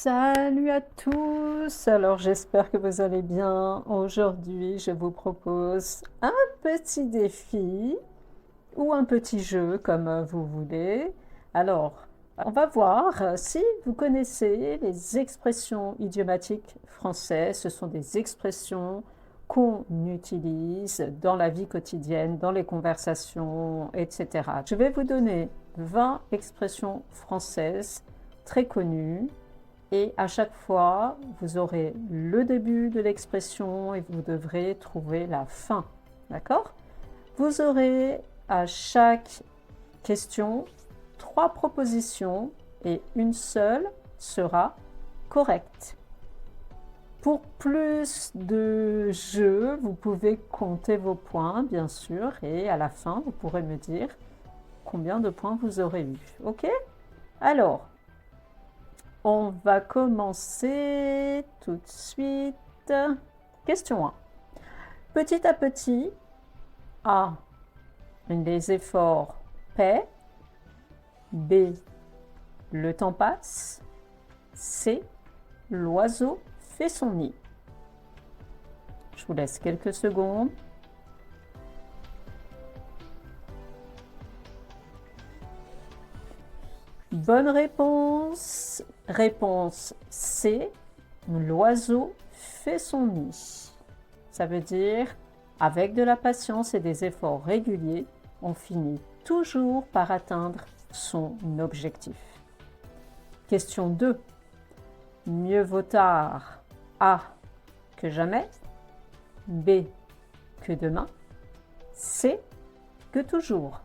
Salut à tous! Alors j'espère que vous allez bien. Aujourd'hui, je vous propose un petit défi ou un petit jeu comme vous voulez. Alors, on va voir si vous connaissez les expressions idiomatiques françaises. Ce sont des expressions qu'on utilise dans la vie quotidienne, dans les conversations, etc. Je vais vous donner 20 expressions françaises très connues. Et à chaque fois, vous aurez le début de l'expression et vous devrez trouver la fin. D'accord? Vous aurez à chaque question 3 propositions et une seule sera correcte. Pour plus de jeux, vous pouvez compter vos points, bien sûr, et à la fin, vous pourrez me dire combien de points vous aurez eu. OK? Alors, on va commencer tout de suite. Question 1. Petit à petit, A. Les efforts paient. B. Le temps passe. C. L'oiseau fait son nid. Je vous laisse quelques secondes. Bonne réponse. Réponse C. L'oiseau fait son nid. Ça veut dire, avec de la patience et des efforts réguliers, on finit toujours par atteindre son objectif. Question 2. Mieux vaut tard A. que jamais. B. que demain. C. que toujours.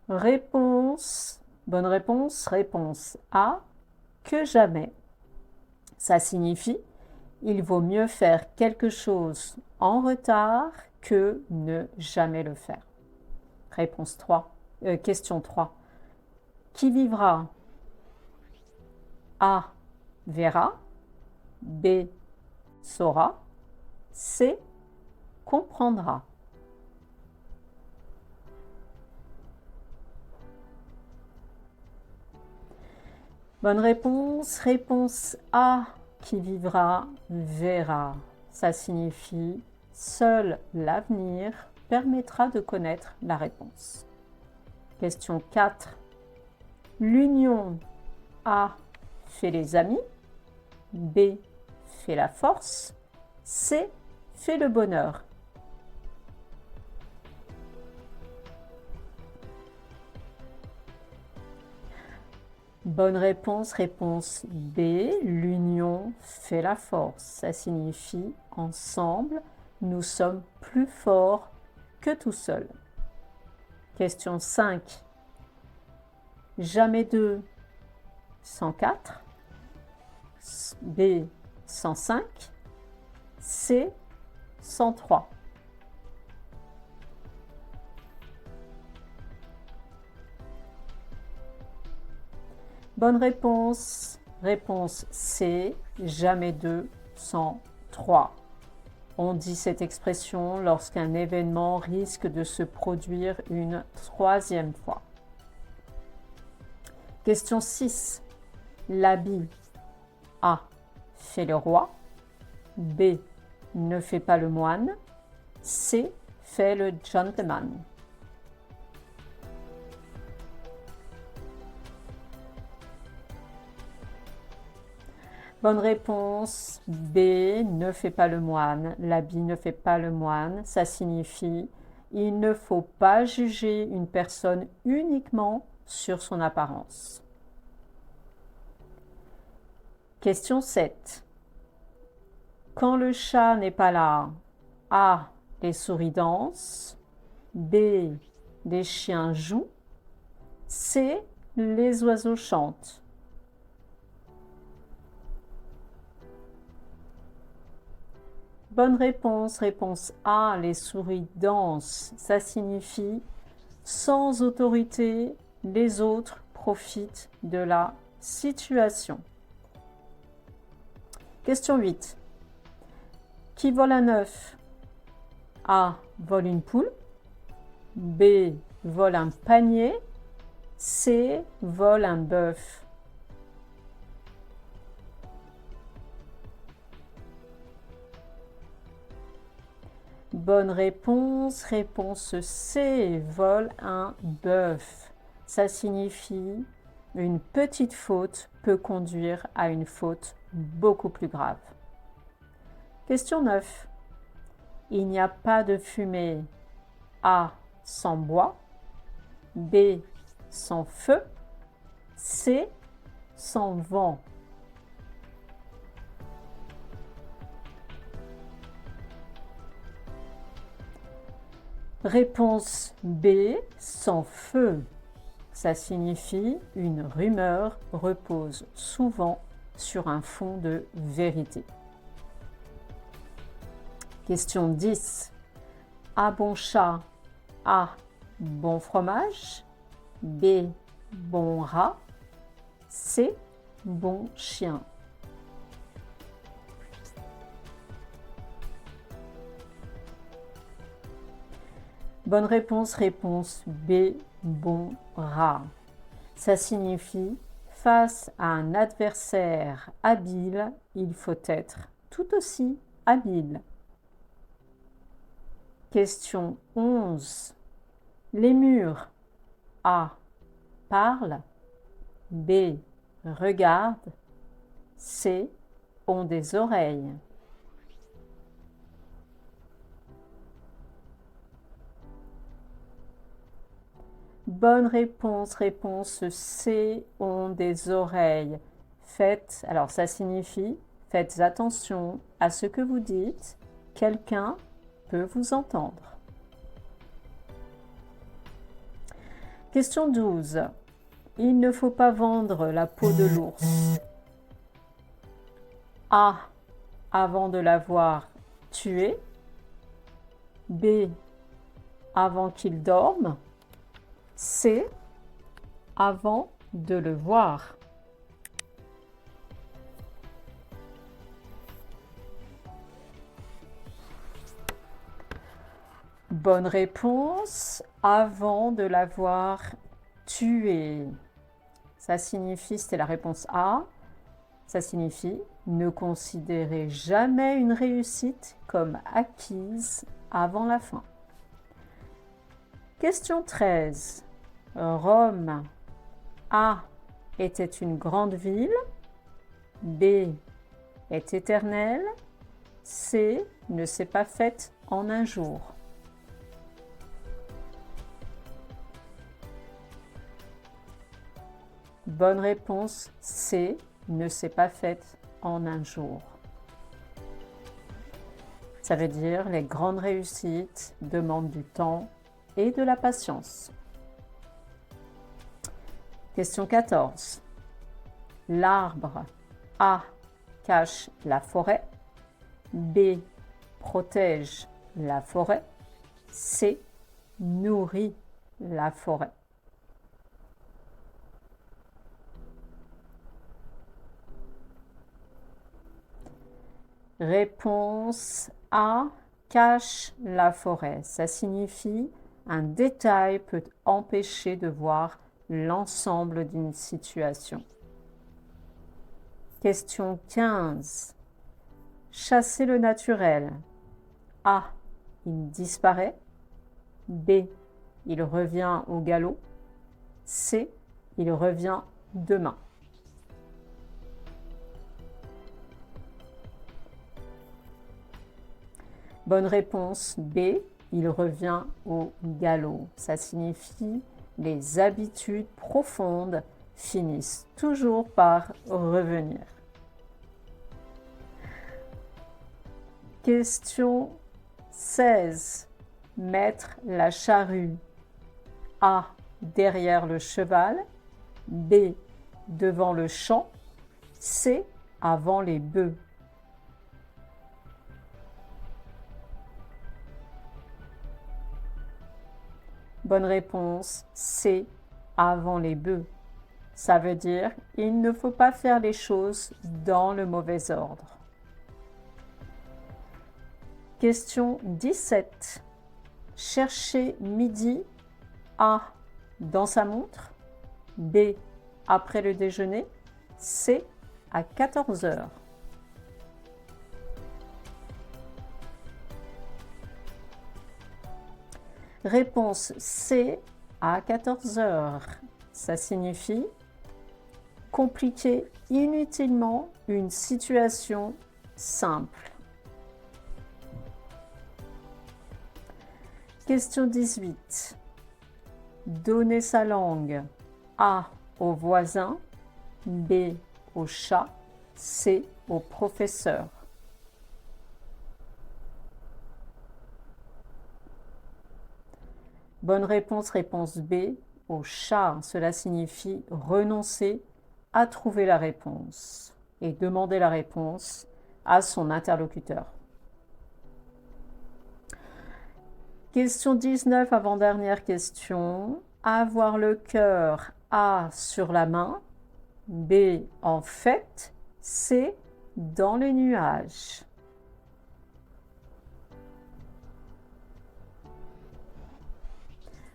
Réponse, bonne réponse, réponse A, que jamais. Ça signifie, il vaut mieux faire quelque chose en retard que ne jamais le faire. Réponse 3, question 3. Qui vivra? A, verra. B, saura. C, comprendra. Bonne réponse. Réponse A, qui vivra, verra. Ça signifie seul l'avenir permettra de connaître la réponse. Question 4. L'union A fait les amis. B fait la force. C fait le bonheur. Bonne réponse, réponse B. L'union fait la force. Ça signifie ensemble, nous sommes plus forts que tout seul. Question 5. Jamais 2 sans 4. B 105. C 103. Bonne réponse. Réponse C. Jamais 2 sans 3. On dit cette expression lorsqu'un événement risque de se produire une troisième fois. Question 6. L'habit A fait le roi. B ne fait pas le moine. C fait le gentleman. Bonne réponse. B ne fait pas le moine. L'habit ne fait pas le moine. Ça signifie il ne faut pas juger une personne uniquement sur son apparence. Question 7. Quand le chat n'est pas là, A. Les souris dansent. B. Les chiens jouent. C. Les oiseaux chantent. Bonne réponse. Réponse A. Les souris dansent. Ça signifie sans autorité, les autres profitent de la situation. Question 8. Qui vole un œuf? A. Vole une poule. B. vole un panier. C, vole un bœuf. Bonne réponse. Réponse C, vole un bœuf. Ça signifie une petite faute peut conduire à une faute beaucoup plus grave. Question 9. Il n'y a pas de fumée. A, sans bois. B, sans feu. C, sans vent. Réponse B, sans feu. Ça signifie une rumeur repose souvent sur un fond de vérité. Question 10. A, bon chat. A, bon fromage. B, bon rat. C, bon chien. Bonne réponse, réponse B, bon rat. Ça signifie face à un adversaire habile, il faut être tout aussi habile. Question 11. Les murs A, parlent. B, regardent. C, ont des oreilles. Bonne réponse, réponse C, ont des oreilles. Alors ça signifie, faites attention à ce que vous dites, quelqu'un peut vous entendre. Question 12. Il ne faut pas vendre la peau de l'ours. A, avant de l'avoir tué. B, avant qu'il dorme. C, avant de le voir. Bonne réponse, avant de l'avoir tué. Ça signifie, c'était la réponse A, ça signifie ne considérez jamais une réussite comme acquise avant la fin. Question 13. Rome A était une grande ville. B est éternelle. C ne s'est pas faite en un jour. Bonne réponse C ne s'est pas faite en un jour. Ça veut dire les grandes réussites demandent du temps et de la patience. Question 14. L'arbre A cache la forêt. B protège la forêt. C nourrit la forêt. Réponse A, cache la forêt. Ça signifie un détail peut empêcher de voir l'ensemble d'une situation. Question 15. Chasser le naturel. A, il disparaît. B, il revient au galop. C, il revient demain. Bonne réponse B, il revient au galop. Ça signifie les habitudes profondes finissent toujours par revenir. Question 16. Mettre la charrue. A, derrière le cheval. B, devant le champ. C, avant les bœufs. Bonne réponse, C, avant les bœufs. Ça veut dire il ne faut pas faire les choses dans le mauvais ordre. Question 17. Chercher midi. A. Dans sa montre. B. Après le déjeuner. C. À 14 heures. Réponse C. À 14 heures. Ça signifie compliquer inutilement une situation simple. Question 18. Donner sa langue. A. Au voisin. B. Au chat. C. Au professeur. Bonne réponse, réponse B. Au chat. Cela signifie renoncer à trouver la réponse et demander la réponse à son interlocuteur. Question 19, avant-dernière question. Avoir le cœur A sur la main, B en fait, C dans les nuages.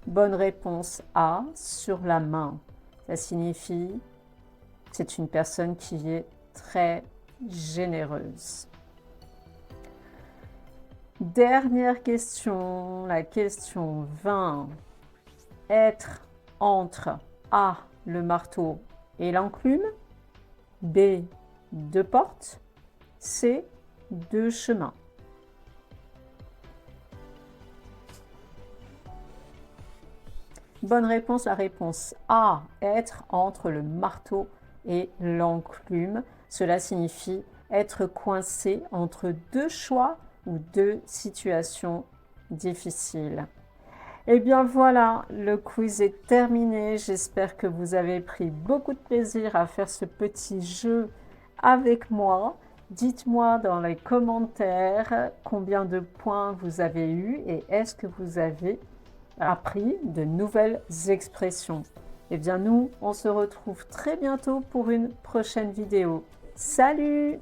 Bonne réponse A, sur la main. Ça signifie c'est une personne qui est très généreuse. Dernière question, la question 20. Être entre A, le marteau et l'enclume, B, deux portes, C, deux chemins. Bonne réponse, la réponse A, être entre le marteau et l'enclume. Cela signifie être coincé entre deux choix ou deux situations difficiles. Et bien voilà, le quiz est terminé. J'espère que vous avez pris beaucoup de plaisir à faire ce petit jeu avec moi. Dites-moi dans les commentaires combien de points vous avez eu et est-ce que vous avez appris de nouvelles expressions. Eh bien nous, on se retrouve très bientôt pour une prochaine vidéo. Salut!